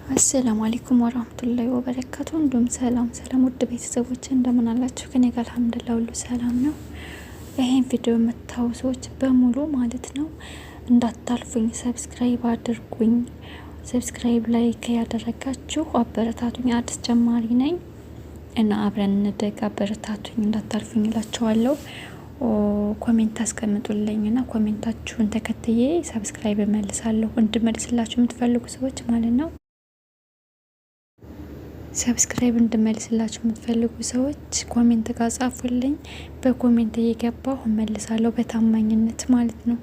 አሰላሙ አለይኩም ወራህመቱላሂ ወበረካቱ። እንዲሁም ሰላም ውድ ቤተሰቦች እንደምን አላችሁ? ከኔ ጋር አልሐምዱሊላህ ሁሉ ሰላም ነው። ይሄን ቪዲዮ የምታዩ ሰዎች በሙሉ ማለት ነው እንዳታልፉኝ ሰብስክራይብ አድርጉኝ። ሰብስክራይብ ላይክ ያደረጋችሁ አበረታቱኝ። አዲስ ጀማሪ ነኝ እና አብረን እንደግ፣ አበረታቱኝ፣ እንዳታልፉኝ እላችኋለሁ። ኮሜንት አስቀምጡልኝ እና ኮሜንታችሁን ተከትዬ ሰብስክራይብ እመልሳለሁ። እንድመልስላችሁ የምትፈልጉ ሰዎች ማለት ነው። ሰብስክራይብ እንድመልስላችሁ የምትፈልጉ ሰዎች ኮሜንት ጋር ጻፉልኝ። በኮሜንት እየገባሁ እመልሳለሁ በታማኝነት ማለት ነው።